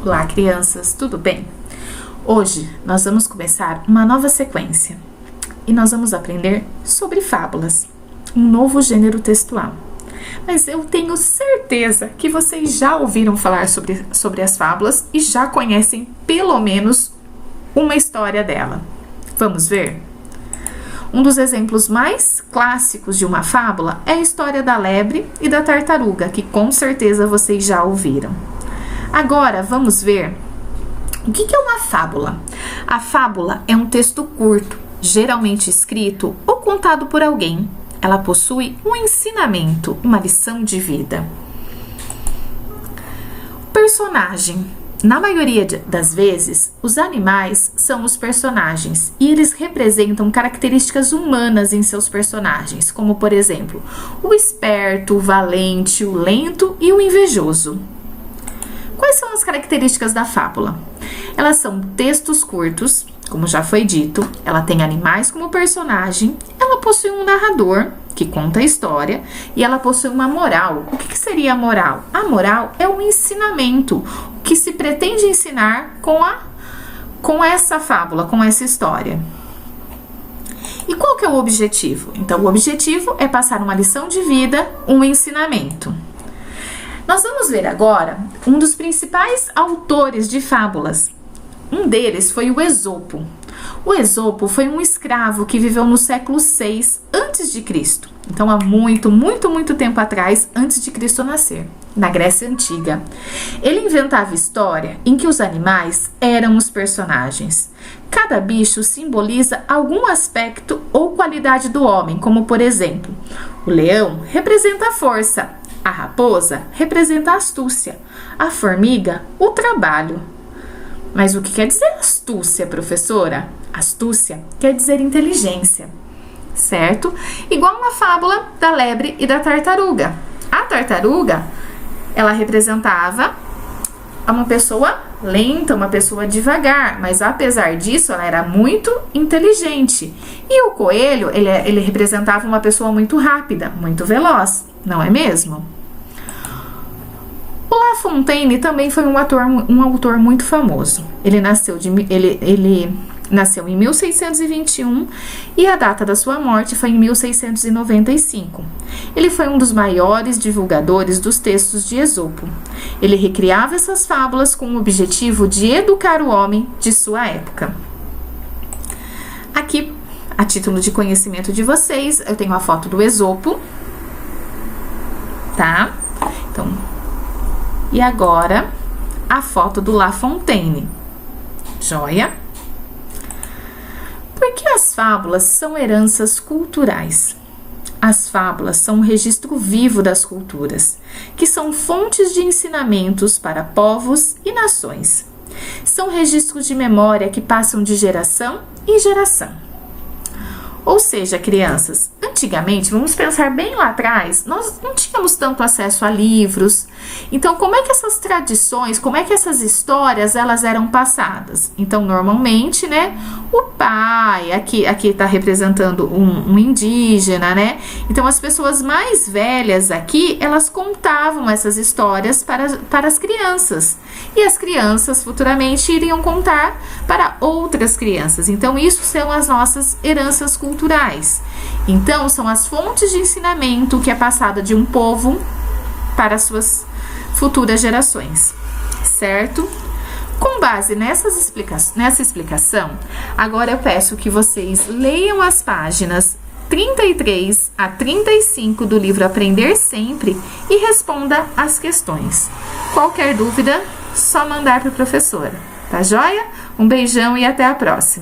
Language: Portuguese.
Olá, crianças, tudo bem? Hoje nós vamos começar uma nova sequência e nós vamos aprender sobre fábulas, um novo gênero textual. Mas eu tenho certeza que vocês já ouviram falar sobre as fábulas e já conhecem pelo menos uma história dela. Vamos ver? Um dos exemplos mais clássicos de uma fábula é a história da lebre e da tartaruga, que com certeza vocês já ouviram. Agora vamos ver o que é uma fábula. A fábula é um texto curto, geralmente escrito ou contado por alguém. Ela possui um ensinamento, uma lição de vida. Personagem. Na maioria das vezes, os animais são os personagens e eles representam características humanas em seus personagens, como por exemplo, o esperto, o valente, o lento e o invejoso. Quais são as características da fábula? Elas são textos curtos, como já foi dito, ela tem animais como personagem, ela possui um narrador que conta a história e ela possui uma moral. O que seria a moral? A moral é um ensinamento, o que se pretende ensinar com essa fábula, com essa história. E qual que é o objetivo? Então, o objetivo é passar uma lição de vida, um ensinamento. Nós vamos ver agora um dos principais autores de fábulas. Um deles foi o Esopo. O Esopo foi um escravo que viveu no século 6 a.C. Então, há muito tempo atrás, antes de Cristo nascer, na Grécia Antiga. Ele inventava história em que os animais eram os personagens. Cada bicho simboliza algum aspecto ou qualidade do homem, como por exemplo, o leão representa a força, a raposa representa a astúcia, a formiga, o trabalho. Mas o que quer dizer astúcia, professora? Astúcia quer dizer inteligência, certo? Igual na fábula da lebre e da tartaruga. A tartaruga, ela representava uma pessoa lenta, uma pessoa devagar, mas apesar disso, ela era muito inteligente. E o coelho, ele representava uma pessoa muito rápida, muito veloz, não é mesmo? O La Fontaine também foi um autor muito famoso. Ele nasceu em 1621 e a data da sua morte foi em 1695. Ele foi um dos maiores divulgadores dos textos de Esopo. Ele recriava essas fábulas com o objetivo de educar o homem de sua época. Aqui, a título de conhecimento de vocês, eu tenho a foto do Esopo, tá? Então, e agora, a foto do La Fontaine. Joia? Porque as fábulas são heranças culturais. As fábulas são um registro vivo das culturas, que são fontes de ensinamentos para povos e nações. São registros de memória que passam de geração em geração. Ou seja, crianças, antigamente, vamos pensar bem lá atrás, nós não tínhamos tanto acesso a livros. Então, como é que essas tradições, como é que essas histórias, elas eram passadas? Então, normalmente, né, o pai, aqui está representando um indígena, né? Então, as pessoas mais velhas aqui, elas contavam essas histórias para as crianças. E as crianças, futuramente, iriam contar para outras crianças. Então, isso são as nossas heranças culturais. Então, são as fontes de ensinamento que é passada de um povo para as suas futuras gerações, certo? Com base nessa explicação, agora eu peço que vocês leiam as páginas 33 a 35 do livro Aprender Sempre e responda as questões. Qualquer dúvida, só mandar para a professora. Tá joia? Um beijão e até a próxima!